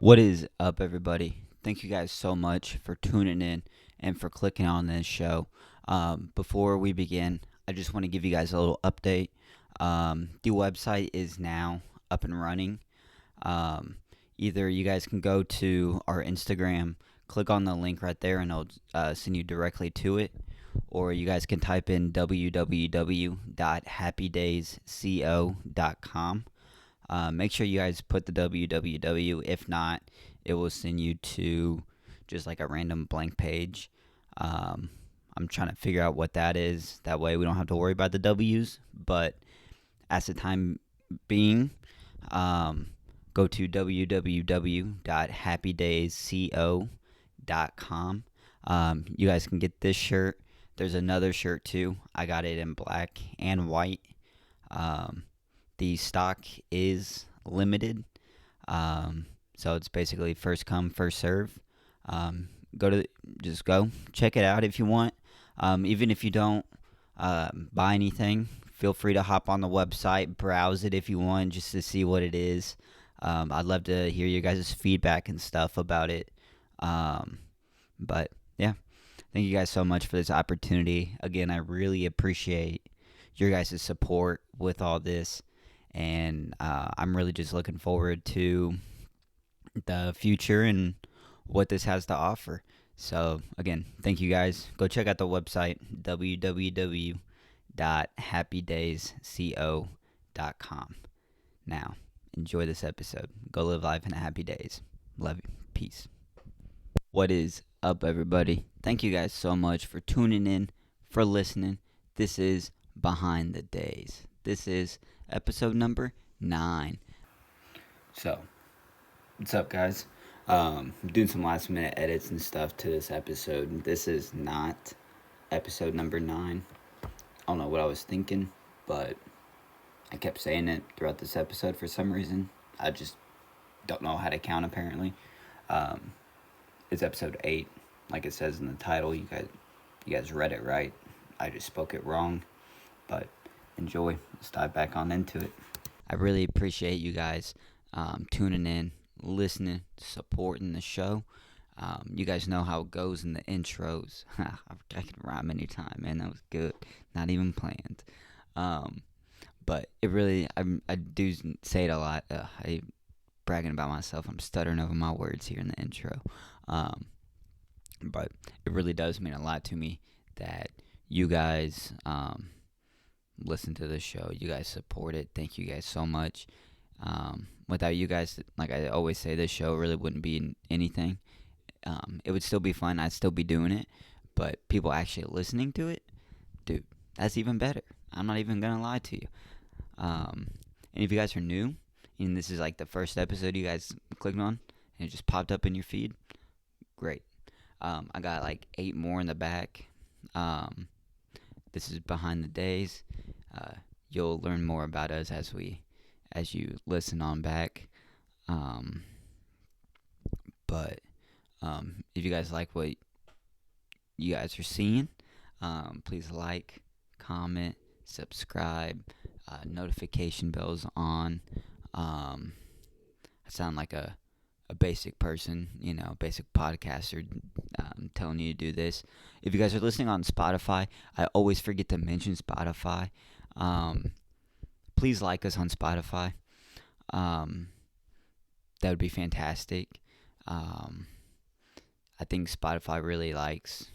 What is up, everybody? Thank you guys so much for tuning in and for clicking on this show. Before we begin, I just want to give you guys a little update. The website is now up and running. Either you guys can go to our Instagram, click on the link right there, and it'll send you directly to it. Or you guys can type in www.happydaysco.com. Make sure you guys put the www. If not, it will send you to just like a random blank page. I'm trying to figure out what that is. That way we don't have to worry about the W's. But as the time being, go to www.happydaysco.com. You guys can get this shirt. There's another shirt too. I got it in black and white. The stock is limited, so it's basically first come, first serve. Just go check it out if you want. Even if you don't buy anything, feel free to hop on the website, browse it if you want, just to see what it is. I'd love to hear your guys' feedback and stuff about it. But yeah, thank you guys so much for this opportunity. Again, I really appreciate your guys' support with all this. And I'm really just looking forward to the future and what this has to offer. So, again, thank you guys. Go check out the website, www.happydaysco.com. Now, enjoy this episode. Go live life in happy days. Love you. Peace. What is up, everybody? Thank you guys so much for tuning in, for listening. This is Behind the Days. This is episode number 9. So, what's up, guys? I'm doing some last minute edits and stuff to this episode. This is not episode number 9. I don't know what I was thinking, but I kept saying it throughout this episode for some reason. I just don't know how to count, apparently. It's episode 8, like it says in the title. You guys read it right. I just spoke it wrong, but enjoy. Let's dive back on into it. I really appreciate you guys tuning in, listening, supporting the show. You guys know how it goes in the intros. I can rhyme anytime, man. That was good. Not even planned. But it really, I do say it a lot. I bragging about myself. I'm stuttering over my words here in the intro. But it really does mean a lot to me that you guys listen to the show. You guys support it. Thank you guys so much. Without you guys, like I always say, this show really wouldn't be anything. It would still be fun. I'd still be doing it. But people actually listening to it, dude, that's even better. I'm not even going to lie to you. And if you guys are new, and this is like the first episode you guys clicked on, and it just popped up in your feed, great. I got like 8 more in the back. This is Behind the Days. You'll learn more about us as you listen on back. But if you guys like what you guys are seeing, please like, comment, subscribe, notification bells on. I sound like a basic person, basic podcaster, telling you to do this. If you guys are listening on Spotify, I always forget to mention Spotify. Please like us on Spotify. That would be fantastic. I think Spotify really likes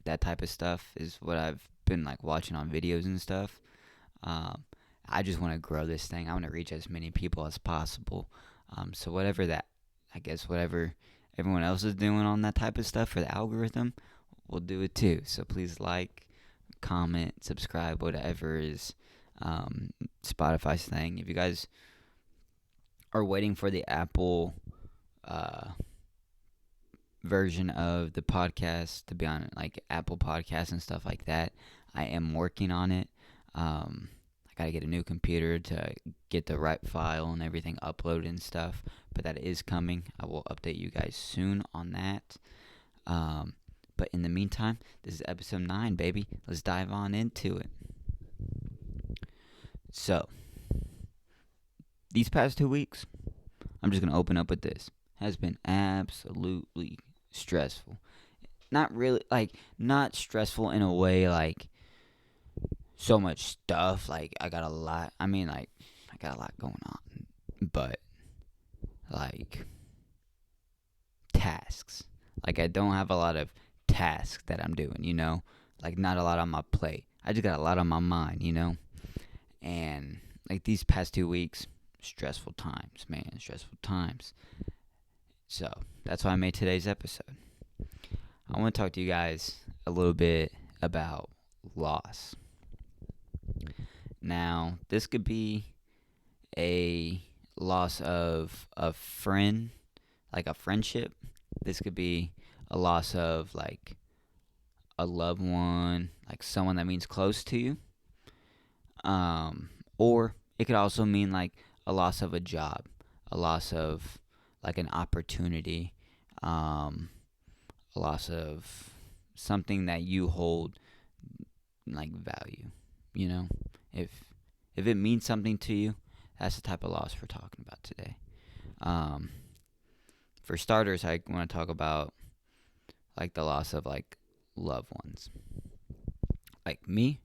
that type of stuff, is what I've been like watching on videos and stuff. I just want to grow this thing. I want to reach as many people as possible. So whatever everyone else is doing on that type of stuff for the algorithm, we'll do it too. So please like, comment, subscribe, whatever is Spotify's thing. If you guys are waiting for the Apple version of the podcast to be on like Apple Podcasts and stuff like that, I am working on it. I gotta get a new computer to get the right file and everything uploaded and stuff, but that is coming. I will update you guys soon on that. But in the meantime, this is episode 9, baby. Let's dive on into it. So, these past 2 weeks, I'm just going to open up with this. has been absolutely stressful. Not really, like, not stressful in a way like so much stuff. Like, I got a lot. I mean, like, I got a lot going on. But, like, tasks. Like, I don't have a lot of tasks that I'm doing, you know? Like, not a lot on my plate. I just got a lot on my mind, you know? And, like, these past 2 weeks, stressful times, man. Stressful times. So, that's why I made today's episode. I want to talk to you guys a little bit about loss. Now, this could be a loss of a friend, like a friendship. This could be a loss of like a loved one, like someone that means close to you. Or it could also mean like a loss of a job, a loss of like an opportunity, a loss of something that you hold like value. You know, if if it means something to you, that's the type of loss we're talking about today. Um, for starters, I want to talk about like the loss of like loved ones. Like me,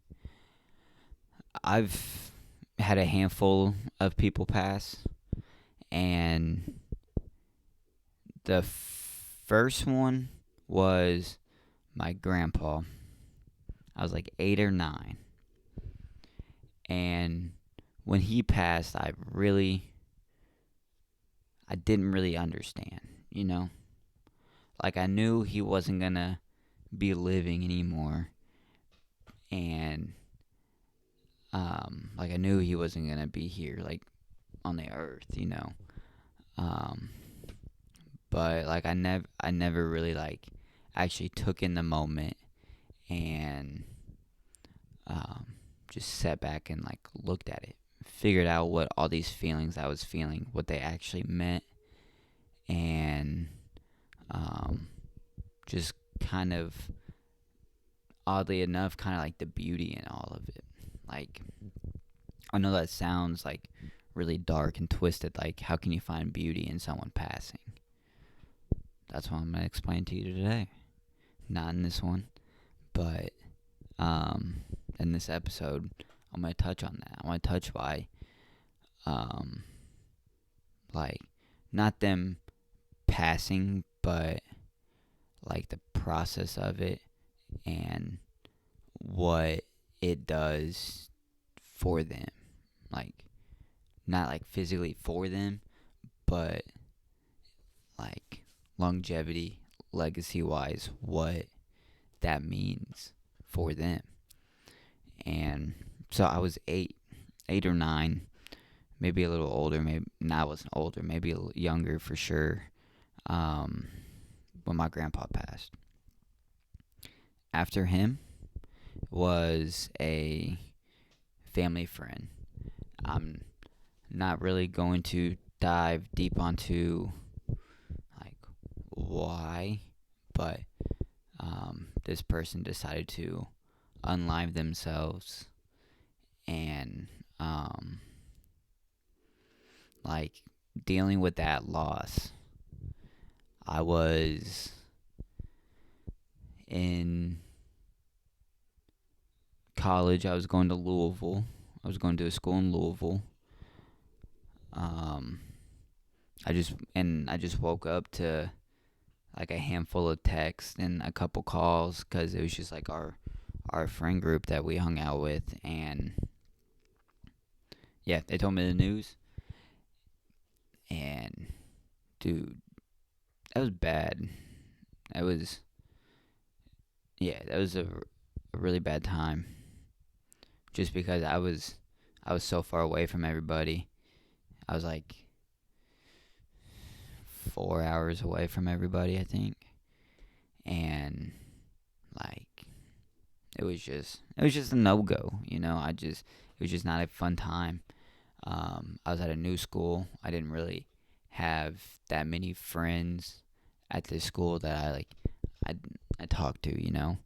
I've had a handful of people pass, and the first one was my grandpa. I was like 8 or 9, and when he passed, I didn't really understand, you know? Like, I knew he wasn't gonna be living anymore, and, like, I knew he wasn't gonna be here, like, on the earth, you know? Um, but, like, I never really, like, actually took in the moment and, um, just sat back and, like, looked at it, figured out what all these feelings I was feeling, what they actually meant, and, um, just kind of oddly enough, kind of like the beauty in all of it. Like, I know that sounds like really dark and twisted. Like, how can you find beauty in someone passing? That's what I'm gonna explain to you today. Not in this one, but in this episode, I'm gonna touch on that. I want to touch why, um, like, not them passing, but like the process of it and what it does for them. Like, not like physically for them, but like longevity, legacy wise, what that means for them. And so I was 8 or 9, maybe a little older, maybe I wasn't older, maybe a little younger for sure, when my grandpa passed. After him was a family friend. I'm not really going to dive deep onto like why, but this person decided to unlive themselves, and like dealing with that loss. I was in college. I was going to Louisville. I was going to a school in Louisville. Um, I just woke up to like a handful of texts and a couple calls because it was just like our friend group that we hung out with, and yeah, they told me the news, and dude, that was bad. That was that was a really bad time, just because I was so far away from everybody. I was like 4 hours away from everybody, I think, and like it was just a no go. You know, it was just not a fun time. I was at a new school. I didn't really have that many friends at this school that I I talked to. You know,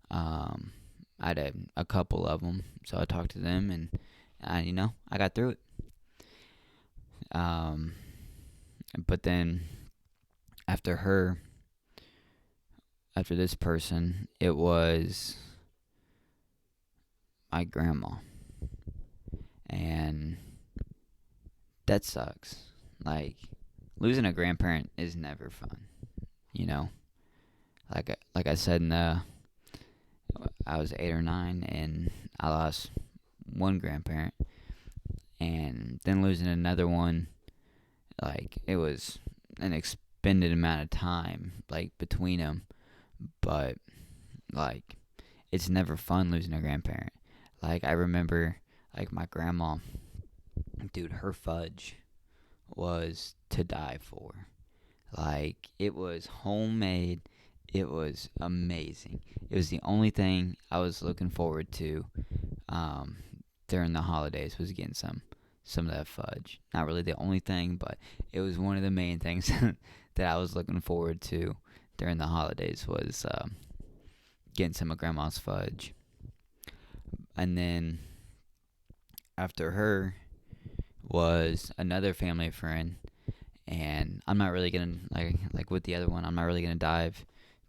I had a couple of them, so I talked to them, and I got through it. Um, but then after her, after this person, it was my grandma. And that sucks. Like, losing a grandparent is never fun, you know? Like I said I was 8 or 9 and I lost one grandparent, and then losing another one, like, it was an expended amount of time, like, between them. But, like, it's never fun losing a grandparent. Like, I remember, like, my grandma, dude, her fudge was to die for. Like, it was homemade. It was amazing. It was the only thing I was looking forward to um, during the holidays, was getting some of that fudge. Not really the only thing, but it was one of the main things that I was looking forward to during the holidays, was getting some of Grandma's fudge. And then after her was another family friend, and I'm not really gonna, like with the other one, I'm not really gonna dive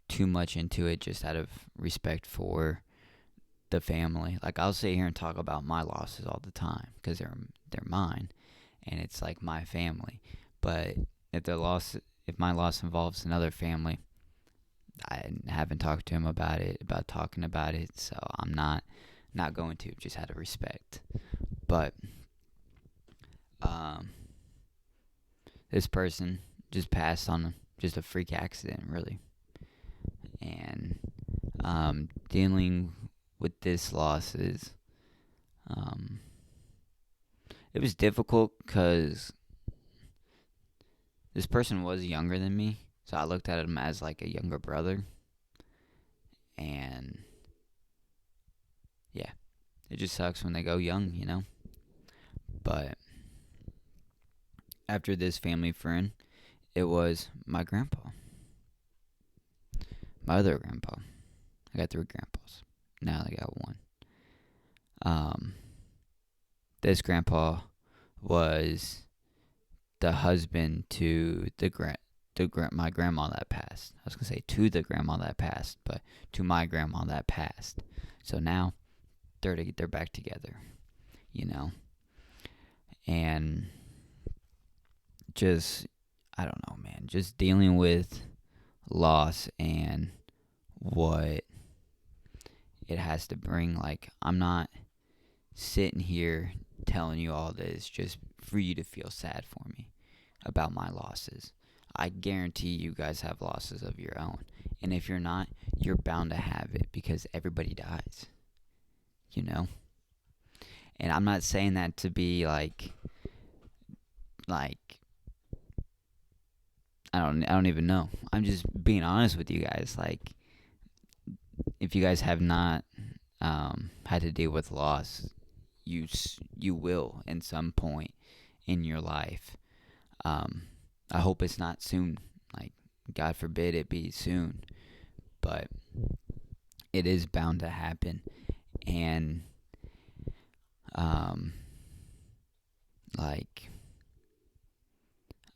too much into it, just out of respect for the family. Like, I'll sit here and talk about my losses all the time because they're mine, and it's like my family. But if my loss involves another family, I haven't talked to him about talking about it, so I'm not going to, just out of respect. But um, this person just passed on just a freak accident, really. And dealing with this loss um, it was difficult because this person was younger than me, so I looked at him as like a younger brother. And yeah, it just sucks when they go young, you know? But after this family friend, it was my grandpa, my other grandpa. I got 3 grandpas. Now I got one. Um, this grandpa was the husband to my grandma that passed. I was gonna say to the grandma that passed, but to my grandma that passed. So now they're back together, you know. And just, I don't know, man. Just dealing with loss and what it has to bring. Like, I'm not sitting here telling you all this just for you to feel sad for me about my losses. I guarantee you guys have losses of your own. And if you're not, you're bound to have it, because everybody dies, you know? And I'm not saying that to be like I don't even know. I'm just being honest with you guys. Like, if you guys have not had to deal with loss, you will in some point in your life. I hope it's not soon. Like, God forbid it be soon, but it is bound to happen. And like,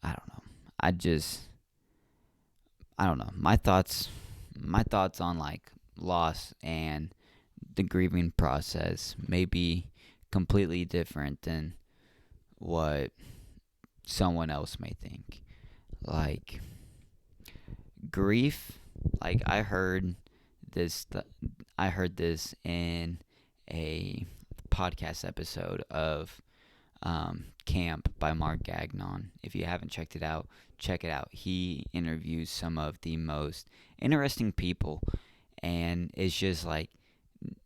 I don't know. I don't know. My thoughts on, like, loss and the grieving process may be completely different than what someone else may think. Like, grief, like, this I heard this in a podcast episode of Camp by Mark Gagnon. If you haven't checked it out, check it out. He interviews some of the most interesting people, and it's just like,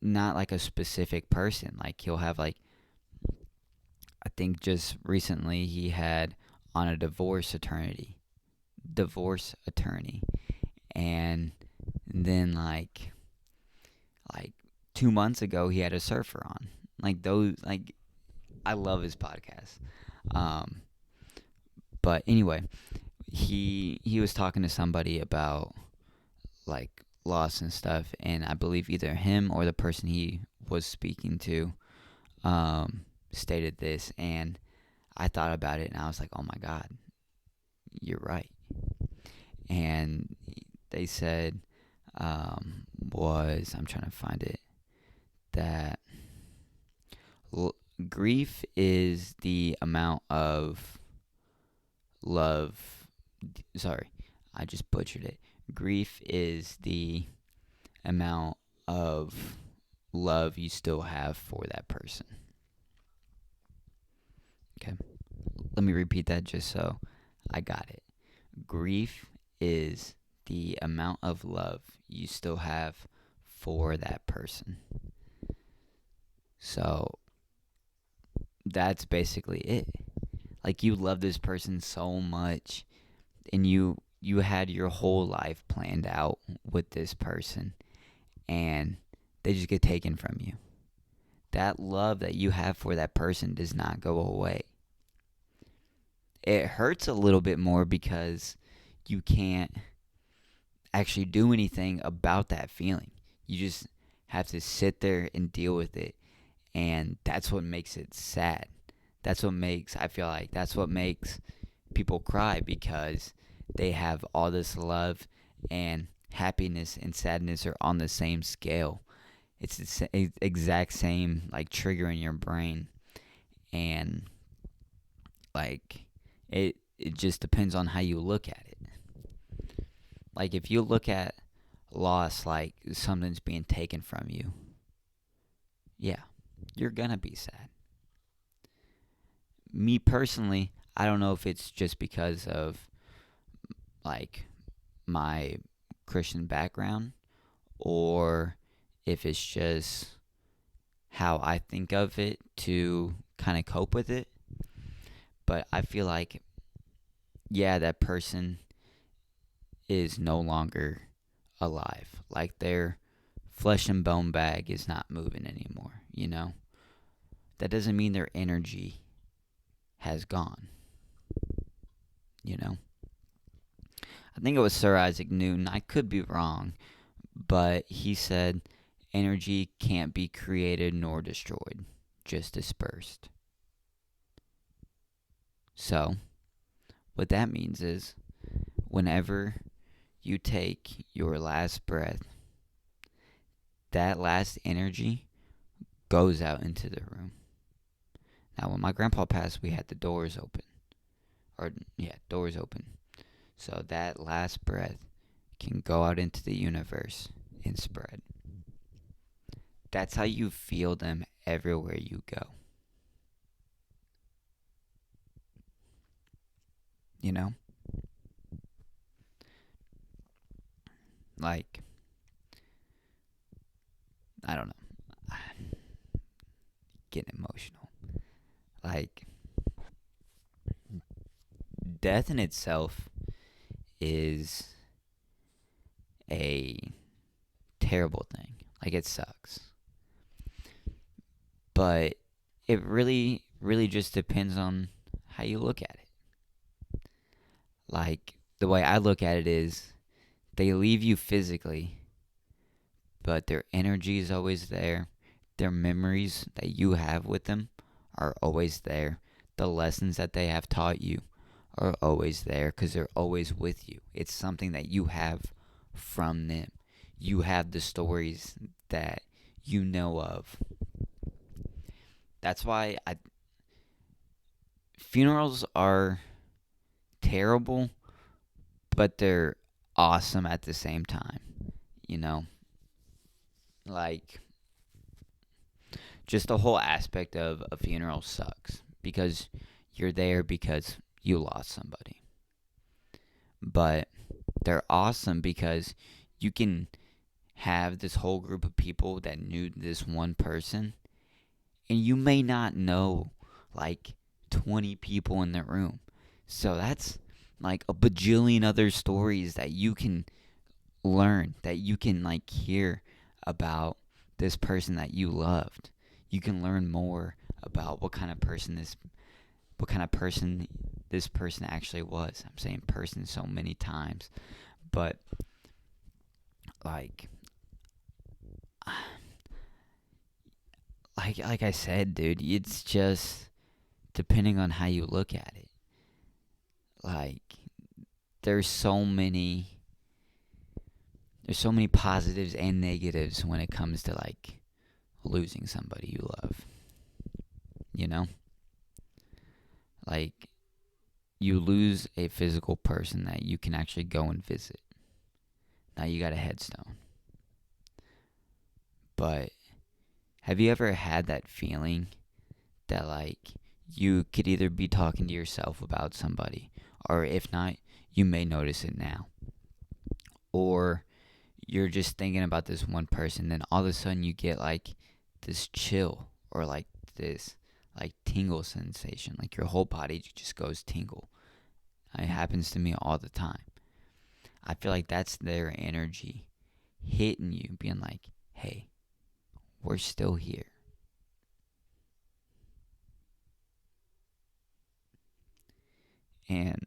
not like a specific person. Like, he'll have, like, I think just recently he had on a divorce attorney, and then like 2 months ago he had a surfer on. Like, those, like, I love his podcast. Um, but anyway, he was talking to somebody about, like, loss and stuff, and I believe either him or the person he was speaking to stated this, and I thought about it and I was like, oh my God, you're right. and they said was, I'm trying to find it, that l- grief is the amount of love. Sorry, I just butchered it. Grief is the amount of love you still have for that person. Okay, let me repeat that just so I got it. Grief is the amount of love you still have for that person. So that's basically it. Like, you love this person so much, and you had your whole life planned out with this person, and they just get taken from you. That love that you have for that person does not go away. It hurts a little bit more because you can't actually do anything about that feeling. You just have to sit there and deal with it. And that's what makes it sad. I feel like that's what makes people cry, because they have all this love, and happiness and sadness are on the same scale. It's the exact same like trigger in your brain, and like it just depends on how you look at it. Like, if you look at loss like something's being taken from you, yeah, you're gonna be sad. Me personally, I don't know if it's just because of like my Christian background, or if it's just how I think of it to kind of cope with it. But I feel like, yeah, that person is no longer alive. Like, their flesh and bone bag is not moving anymore, you know? That doesn't mean their energy has gone, you know? I think it was Sir Isaac Newton. I could be wrong, but he said energy can't be created nor destroyed, just dispersed. So, what that means is, whenever you take your last breath, that last energy goes out into the room. Now, when my grandpa passed, we had the doors open. Doors open. So that last breath can go out into the universe and spread. That's how you feel them everywhere you go. You know? Like, I don't know. Getting emotional. Like, death in itself is a terrible thing. Like, it sucks. But it really, really just depends on how you look at it. Like, the way I look at it is, they leave you physically, but their energy is always there. Their memories that you have with them are always there. The lessons that they have taught you are always there, because they're always with you. It's something that you have from them. You have the stories that you know of. That's why funerals are terrible, but they're awesome at the same time. You know, like, just the whole aspect of a funeral sucks, because you're there because you lost somebody. But they're awesome because you can have this whole group of people that knew this one person, and you may not know like 20 people in the room. So that's like a bajillion other stories that you can learn, that you can like hear about this person that you loved. You can learn more about what kind of person this person actually was. I'm saying person so many times, but like like I said, dude, it's just depending on how you look at it. Like, there's so many there's so many positives and negatives when it comes to like losing somebody you love. You know? Like you lose a physical person that you can actually go and visit. Now you got a headstone. But have you ever had that feeling that like you could either be talking to yourself about somebody, or if not, you may notice it now, or you're just thinking about this one person, then all of a sudden you get like this chill or like this like tingle sensation, like your whole body just goes tingle. It happens to me all the time. I feel like that's their energy hitting you, being like, hey, we're still here. And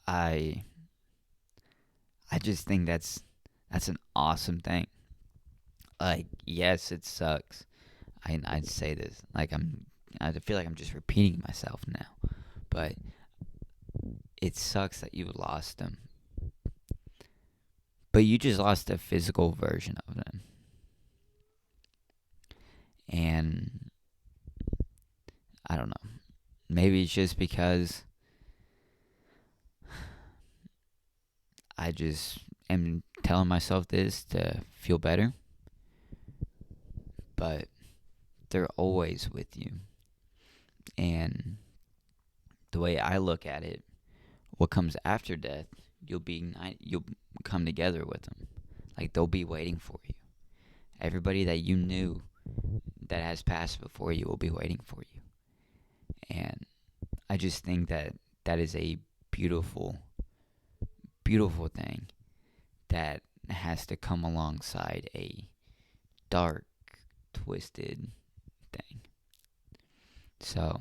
I I just think that's an awesome thing. Like, yes, it sucks. I'd say this. I feel like I'm just repeating myself now. But it sucks that you lost them. But you just lost a physical version of them. And I don't know. Maybe it's just because I just am telling myself this to feel better. But they're always with you. And the way I look at it, what comes after death, you'll come together with them. Like they'll be waiting for you. Everybody that you knew that has passed before you will be waiting for you. And I just think that that is a beautiful, beautiful thing that has to come alongside a dark, twisted thing. So,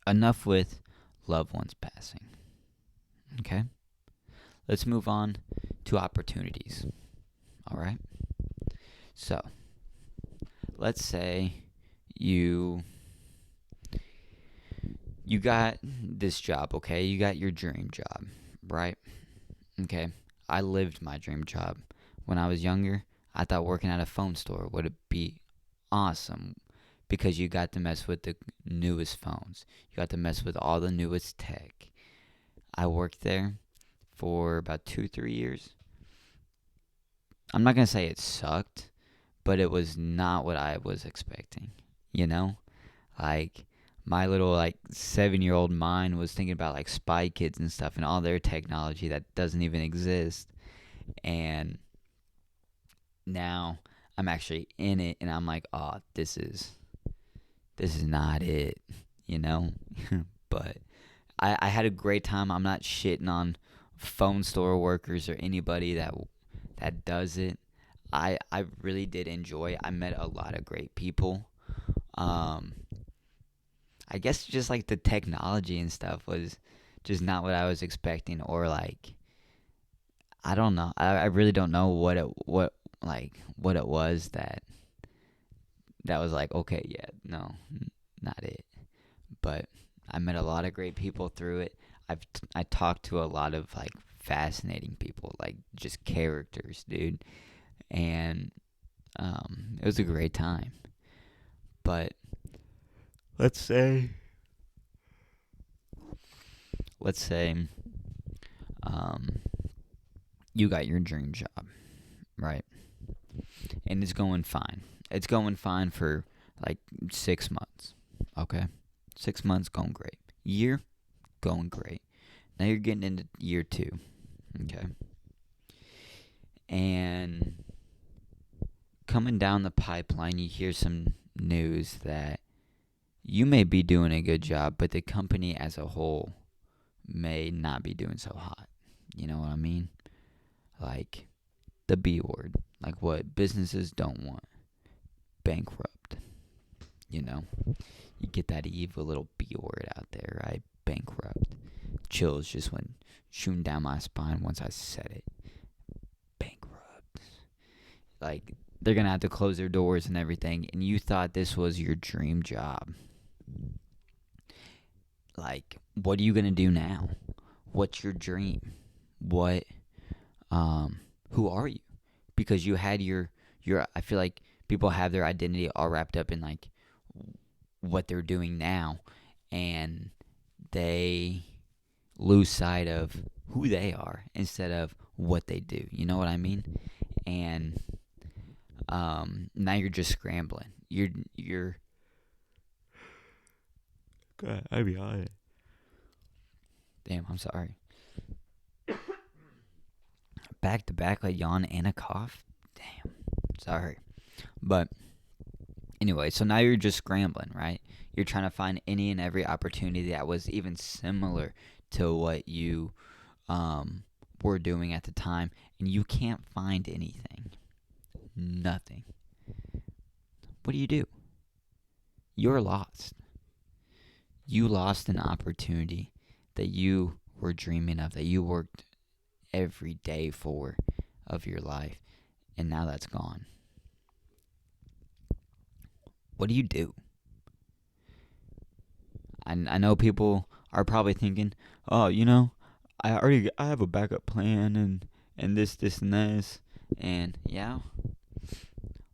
enough with loved ones passing. Okay? Let's move on to opportunities. All right? So, let's say you got this job, okay? You got your dream job, right? Okay. I lived my dream job. When I was younger, I thought working at a phone store would be awesome because you got to mess with the newest phones. You got to mess with all the newest tech. I worked there for about 2, 3 years. I'm not going to say it sucked, but it was not what I was expecting, you know? Like, my little, like, 7-year-old mind was thinking about, like, Spy Kids and stuff and all their technology that doesn't even exist. And now I'm actually in it, and I'm like, oh, this is not it, you know? But I had a great time. I'm not shitting on phone store workers or anybody that does it. I really did enjoy it. I met a lot of great people. Um, I guess just like the technology and stuff was just not what I was expecting, or like I don't know. I really don't know what it was that was like, okay, yeah, no, not it. But I met a lot of great people through it. I talked to a lot of like fascinating people, like just characters, dude, and it was a great time. But let's say let's say um, you got your dream job, right? And it's going fine. It's going fine for like 6 months. Okay, 6 months going great. Year going great. Now you're getting into year 2. Okay, and coming down the pipeline, you hear some news that you may be doing a good job, but the company as a whole may not be doing so hot. You know what I mean? Like the B word, like what businesses don't want, bankrupt. You know, you get that evil little B word out there, right? Bankrupt. Chills just went shooting down my spine once I said it. Bankrupt. Like they're gonna have to close their doors and everything, and you thought this was your dream job. Like, what are you gonna do now? What's your dream? What who are you? Because you had your I feel like people have their identity all wrapped up in like what they're doing now, and they lose sight of who they are instead of what they do. You know what I mean? And now you're just scrambling. You're. God, I be honest. Damn, I'm sorry. Back to back, like yawn and a cough. Damn, sorry. But anyway, so now you're just scrambling, right? You're trying to find any and every opportunity that was even similar to what you were doing at the time, and you can't find anything. Nothing. What do? You're lost. You lost an opportunity that you were dreaming of, that you worked every day for of your life, and now that's gone. What do? I know people are probably thinking, oh, I have a backup plan and this and this, and yeah.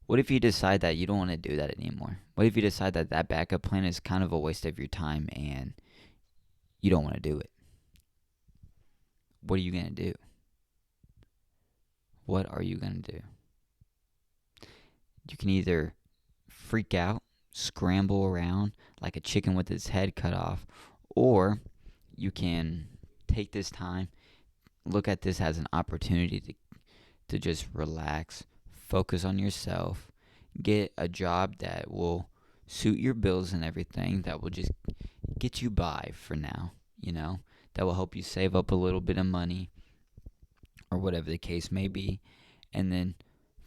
What if you decide that you don't want to do that anymore? What if you decide that that backup plan is kind of a waste of your time and you don't want to do it? What are you gonna do? What are you gonna do? You can either freak out, scramble around like a chicken with its head cut off, or you can take this time, look at this as an opportunity to just relax, focus on yourself, get a job that will suit your bills and everything, that will just get you by for now, that will help you save up a little bit of money or whatever the case may be, and then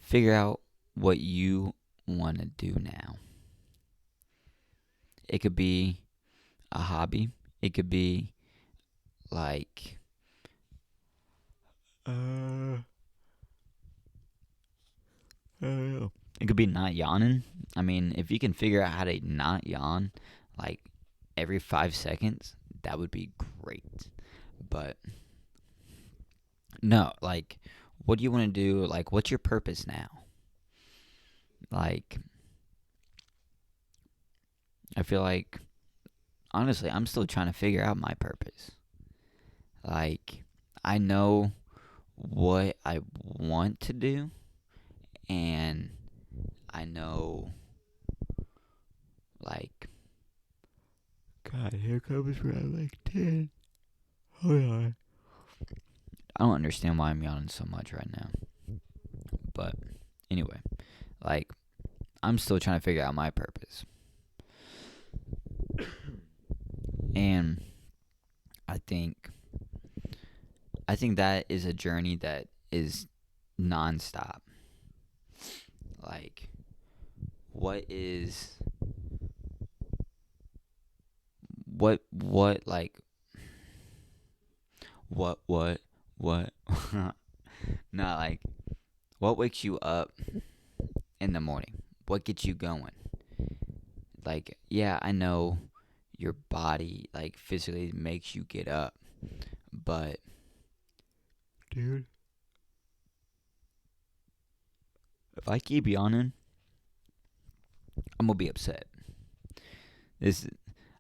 figure out what you want to do now. It could be a hobby. It could be like I don't know. It could be not yawning. I mean, if you can figure out how to not yawn like every 5 seconds, that would be great. But no, like, what do you want to do? Like, what's your purpose now? Like, I feel like, honestly, I'm still trying to figure out my purpose. Like, I know what I want to do, and I know, like, God, here comes around like 10. Hold on. I don't understand why I'm yawning so much right now. But anyway, like, I'm still trying to figure out my purpose. And I think that is a journey that is nonstop. Like, what like what not like what wakes you up in the morning? What gets you going? Like, yeah, I know your body like physically makes you get up, but dude, if I keep yawning, I'm gonna be upset. This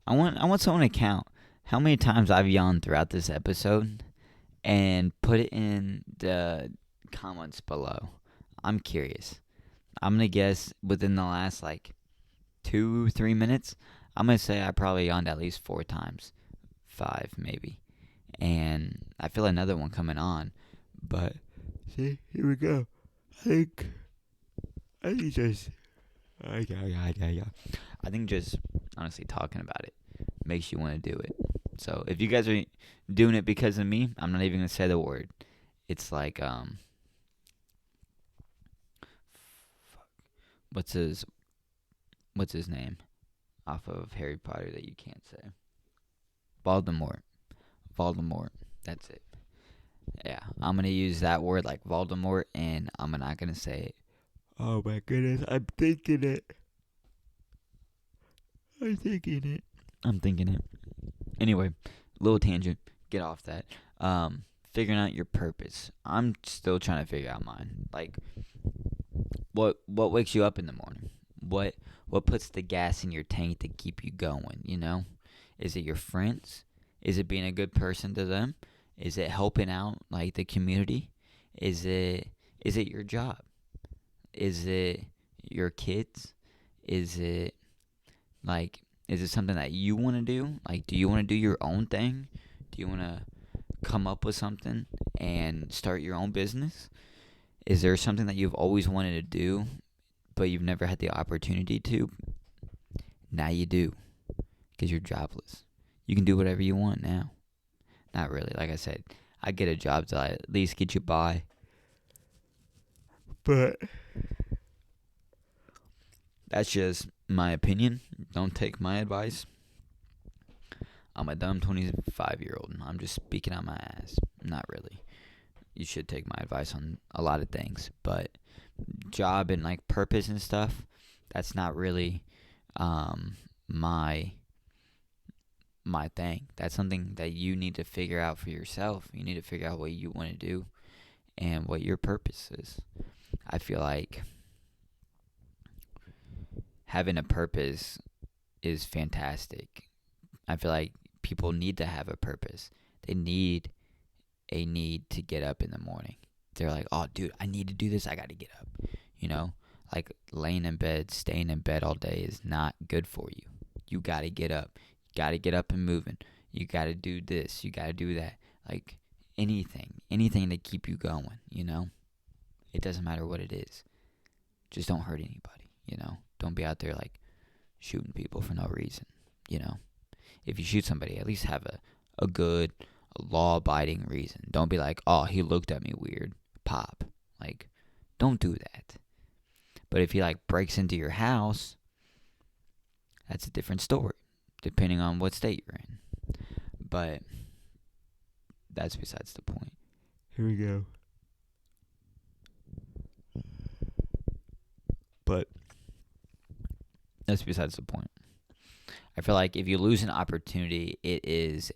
I want someone to count how many times I've yawned throughout this episode and put it in the comments below. I'm curious. I'm gonna guess within the last like 2-3 minutes, I'm gonna say I probably yawned at least 4 times, 5 maybe, and I feel another one coming on. But see, here we go. I think just I think just honestly talking about it makes you want to do it. So if you guys are doing it because of me, I'm not even gonna say the word. It's like what's his name off of Harry Potter that you can't say? Voldemort. That's it. Yeah, I'm gonna use that word like Voldemort, and I'm not gonna say it. Oh my goodness, I'm thinking it. I'm thinking it. Anyway, little tangent. Get off that. Figuring out your purpose. I'm still trying to figure out mine. Like, what wakes you up in the morning? What puts the gas in your tank to keep you going? Is it your friends? Is it being a good person to them? Is it helping out like the community? Is it your job? Is it your kids? Is it like is it something that you want to do? Like, do you want to do your own thing? Do you want to come up with something and start your own business? Is there something that you've always wanted to do, but you've never had the opportunity to? Now you do, because you're jobless. You can do whatever you want now. Not really. Like I said, I get a job to at least get you by. But that's just my opinion. Don't take my advice. I'm a dumb 25-year-old. I'm just speaking out my ass. Not really. You should take my advice on a lot of things. But job and like purpose and stuff, that's not really my thing. That's something that you need to figure out for yourself. You need to figure out what you want to do and what your purpose is. I feel like having a purpose is fantastic. I feel like people need to have a purpose. They need a need to get up in the morning. They're like, oh, dude, I need to do this. I got to get up. Like laying in bed, staying in bed all day is not good for you. You got to get up. You got to get up and moving. You got to do this. You got to do that. Like anything to keep you going, It doesn't matter what it is. Just don't hurt anybody, Don't be out there like shooting people for no reason, If you shoot somebody, at least have a good, law-abiding reason. Don't be like, oh, he looked at me weird. Pop. Like, don't do that. But if he like breaks into your house, that's a different story, depending on what state you're in. But that's besides the point. Here we go. But that's besides the point. I feel like if you lose an opportunity, it is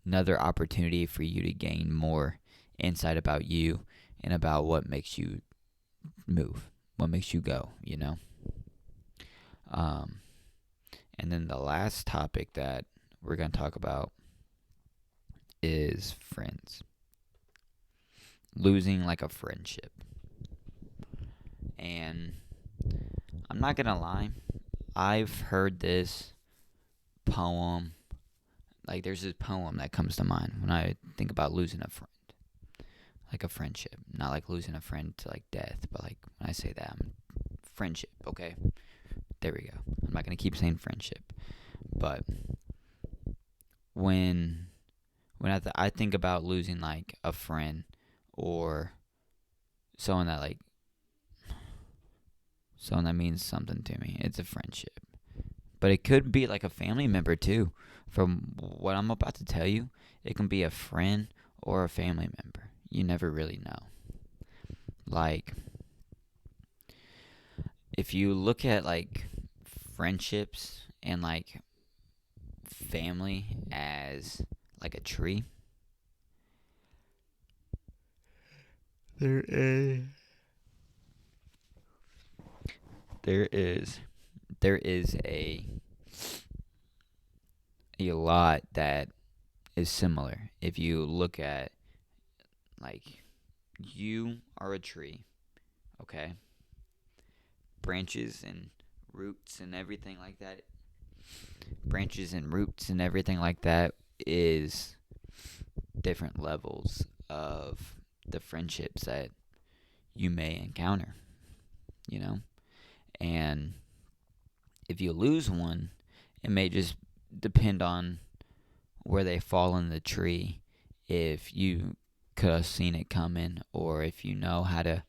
another opportunity for you to gain more insight about you and about what makes you move, what makes you go, And then the last topic that we're going to talk about is friends. Losing like a friendship. And I'm not going to lie, I've heard this poem. Like, there's this poem that comes to mind when I think about losing a friend. Like a friendship. Not like losing a friend to like death, but like when I say that, I'm friendship, okay? There we go. I'm not going to keep saying friendship. But when I think about losing like a friend or someone that means something to me, it's a friendship. But it could be like a family member too. From what I'm about to tell you, it can be a friend or a family member. You never really know. Like, if you look at like friendships and like family as like a tree, there is a lot that is similar. If you look at like, you are a tree, okay? Branches and roots and everything like that. Is different levels of the friendships that you may encounter, And if you lose one, it may just depend on where they fall in the tree. If you could have seen it coming, or if you know how to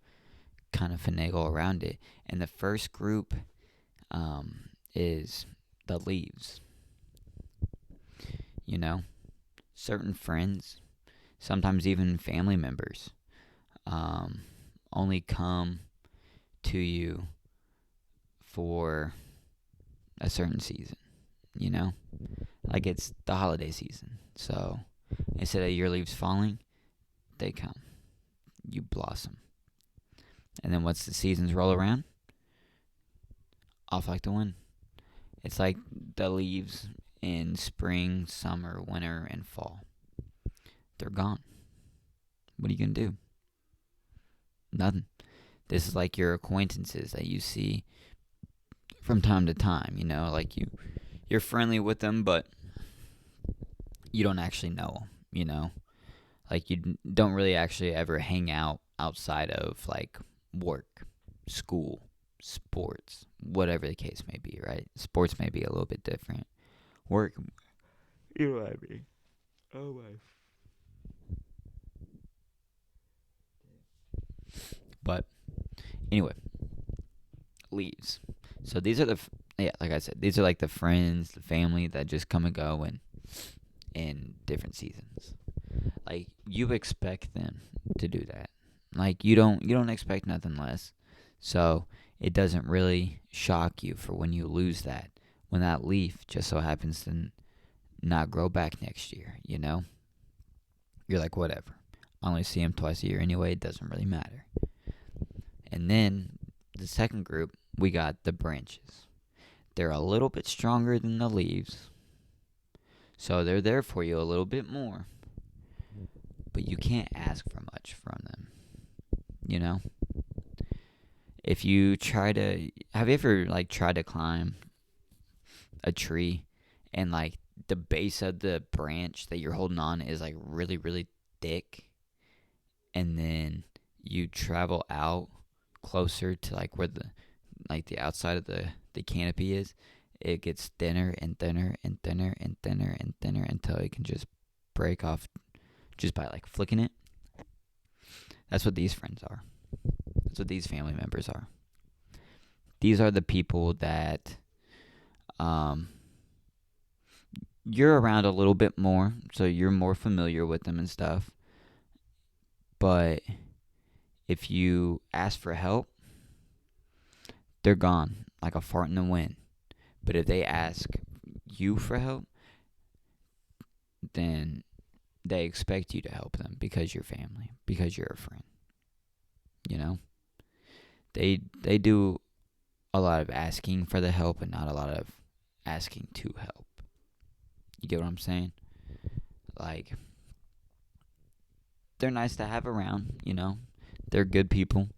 kind of finagle around it. And the first group is the leaves. Certain friends, sometimes even family members, only come to you for a certain season, Like it's the holiday season. So instead of your leaves falling, they come. You blossom. And then once the seasons roll around, off like the wind. It's like the leaves in spring, summer, winter, and fall. They're gone. What are you going to do? Nothing. This is like your acquaintances that you see from time to time, like you're friendly with them, but you don't actually know them. Like you don't really actually ever hang out outside of like work, school, sports, whatever the case may be, right? Sports may be a little bit different. Work, you know what I mean? Oh my. But anyway, leaves. So these are like I said, these are like the friends, the family that just come and go and in different seasons. Like you expect them to do that. Like you don't expect nothing less. So it doesn't really shock you for when you lose that. When that leaf just so happens to not grow back next year, You're like, whatever. I only see them twice a year anyway. It doesn't really matter. And then the second group, we got the branches. They're a little bit stronger than the leaves. So they're there for you a little bit more. But you can't ask for much from them. If you have you ever like tried to climb a tree and like the base of the branch that you're holding on is like really, really thick, and then you travel out closer to like where the outside of the canopy is, it gets thinner and thinner and thinner and thinner and thinner until it can just break off just by like flicking it. That's what these friends are. That's what these family members are. These are the people that you're around a little bit more, so you're more familiar with them and stuff. But if you ask for help, they're gone like a fart in the wind. But if they ask you for help, then they expect you to help them because you're family, because you're a friend. They do a lot of asking for the help and not a lot of asking to help. You get what I'm saying? Like, they're nice to have around, They're good people.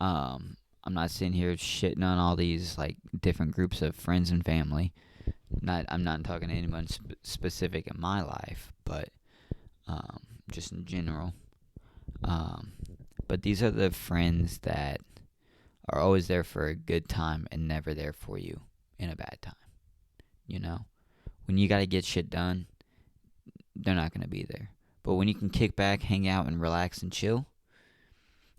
I'm not sitting here shitting on all these like different groups of friends and family. I'm not talking to anyone specific in my life, but just in general. But these are the friends that are always there for a good time and never there for you in a bad time. When you got to get shit done, they're not going to be there. But when you can kick back, hang out, and relax and chill,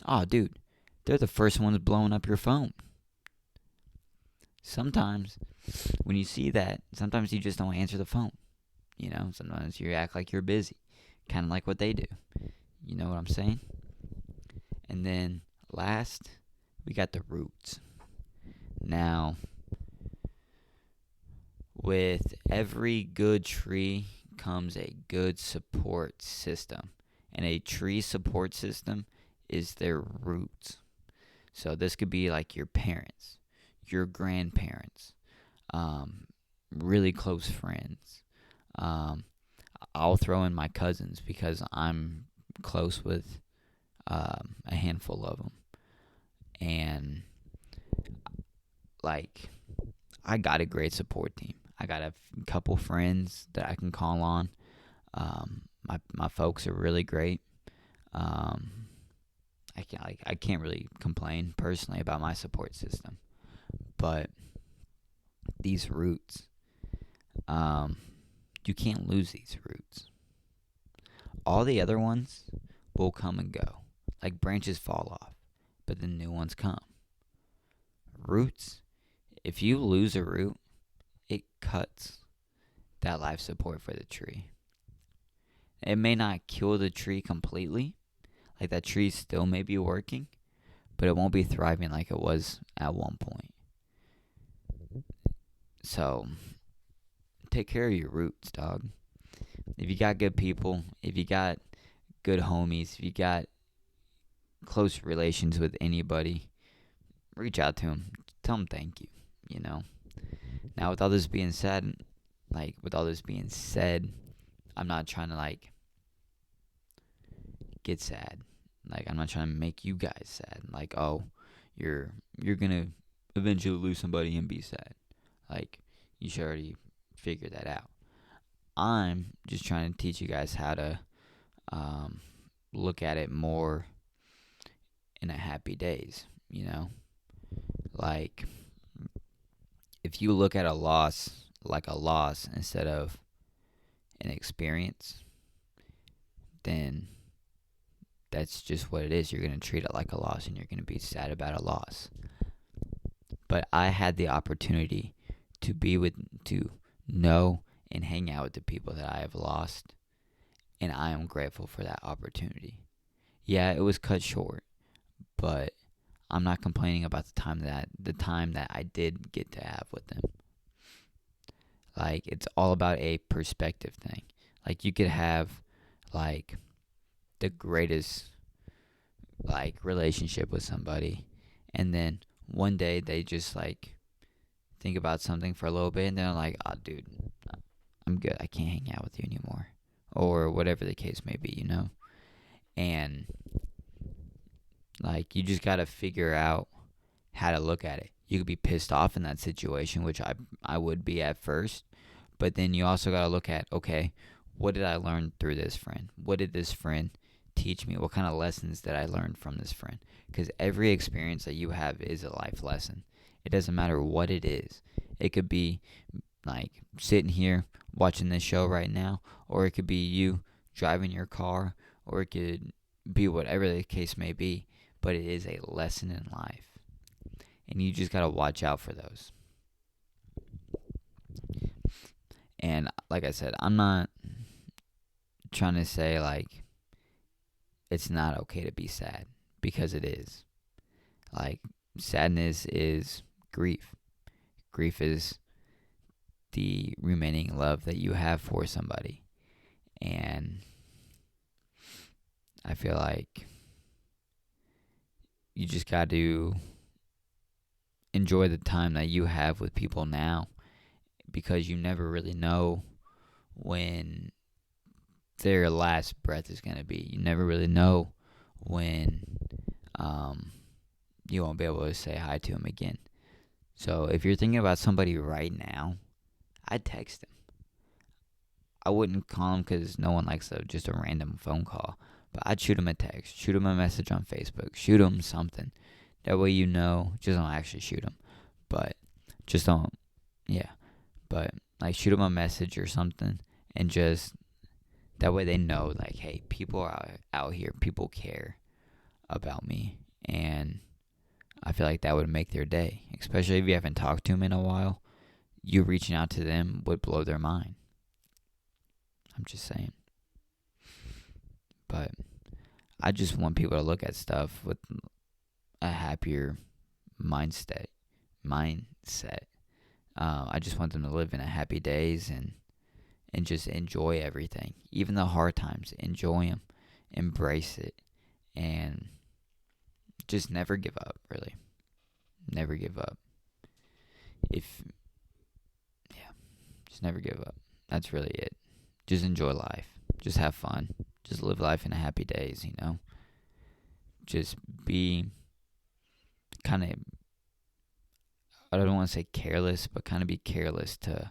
oh, dude, they're the first ones blowing up your phone. Sometimes when you see that, sometimes you just don't answer the phone. Sometimes you act like you're busy, kind of like what they do. You know what I'm saying? And then last, we got the roots. Now, with every good tree comes a good support system. And a tree support system is their roots. So this could be like your parents, your grandparents, really close friends. I'll throw in my cousins because I'm close with a handful of them. And like, I got a great support team. I got a couple friends that I can call on. My folks are really great. I can't really complain personally about my support system, but these roots, you can't lose these roots. All the other ones will come and go, like branches fall off, but then new ones come. Roots, if you lose a root, it cuts that life support for the tree. It may not kill the tree completely, like that tree still may be working, but it won't be thriving like it was at one point. So take care of your roots, dog. If you got good people, if you got good homies, if you got close relations with anybody, reach out to them. Tell them thank you, you know. Now, with all this being said, I'm not trying to, get sad. I'm not trying to make you guys sad. Oh, you're gonna eventually lose somebody and be sad. You should already figure that out. I'm just trying to teach you guys how to look at it more in a happy days, you know? Like, if you look at a loss like a loss instead of an experience, then that's just what it is. You're going to treat it like a loss and you're going to be sad about a loss. But I had the opportunity to know and hang out with the people that I have lost, and I am grateful for that opportunity. Yeah, it was cut short, but I'm not complaining about the time that I did get to have with them. It's all about a perspective thing. You could have the greatest relationship with somebody, and then one day they just think about something for a little bit and they're like, "Oh, dude, I'm good. I can't hang out with you anymore," or whatever the case may be, And you just got to figure out how to look at it. You could be pissed off in that situation, which I would be at first, but then you also got to look at, okay, what did I learn through this friend? What did this friend teach me? What kind of lessons did I learn from this friend? Because every experience that you have is a life lesson. It doesn't matter what it is. It could be sitting here watching this show right now, or it could be you driving your car, or it could be whatever the case may be, but it is a lesson in life. And you just got to watch out for those. And like I said, I'm not trying to say it's not okay to be sad, because it is. Sadness is grief. Grief is the remaining love that you have for somebody. And I feel like you just got to enjoy the time that you have with people now, because you never really know when their last breath is going to be. You never really know when you won't be able to say hi to them again. So if you're thinking about somebody right now, I'd text them. I wouldn't call them because no one likes just a random phone call. But I'd shoot them a text, shoot them a message on Facebook, shoot them something. That way just don't actually shoot them. But just don't, yeah. But shoot them a message or something, and just, that way they know, hey, people are out here, people care about me. And I feel like that would make their day, especially if you haven't talked to them in a while. You reaching out to them would blow their mind. I'm just saying. But I just want people to look at stuff with a happier mindset. I just want them to live in a happy days and just enjoy everything. Even the hard times, enjoy them, embrace it, and just never give up, really. Never give up. Just never give up. That's really it. Just enjoy life. Just have fun. Just live life in a happy days, Just be kind of, I don't want to say careless, but kind of be careless to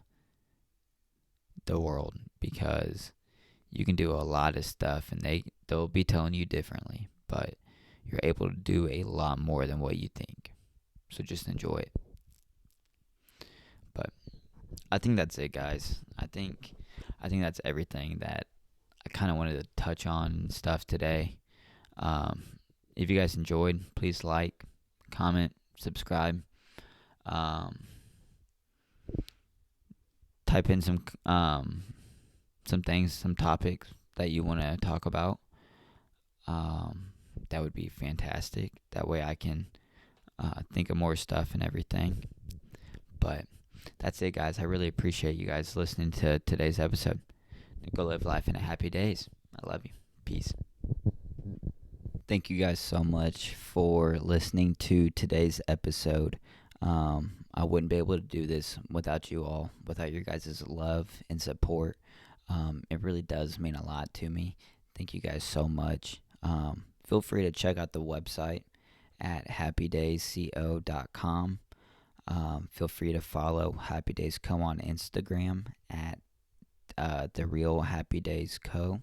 the world, because you can do a lot of stuff and they'll be telling you differently, but you're able to do a lot more than what you think. So just enjoy it. But I think that's it, guys. I think that's everything that I kind of wanted to touch on and stuff today. If you guys enjoyed, please like, comment, subscribe. Type in some things, some topics that you want to talk about. That would be fantastic. That way I can think of more stuff and everything. But that's it, guys. I really appreciate you guys listening to today's episode. Go live life in a happy days. I love you. Peace. Thank you guys so much for listening to today's episode. I wouldn't be able to do this without you all, without your guys' love and support. It really does mean a lot to me. Thank you guys so much. Feel free to check out the website at happydaysco.com. Feel free to follow Happy Days Co on Instagram at The Real Happy Days Co.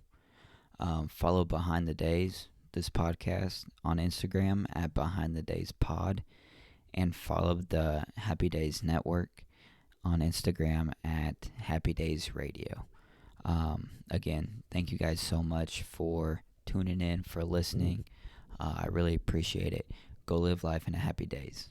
Follow Behind the Days, this podcast, on Instagram at Behind the Days Pod. And follow the Happy Days Network on Instagram at Happy Days Radio. Again, thank you guys so much for tuning in, for listening. I really appreciate it. Go live life in a happy days.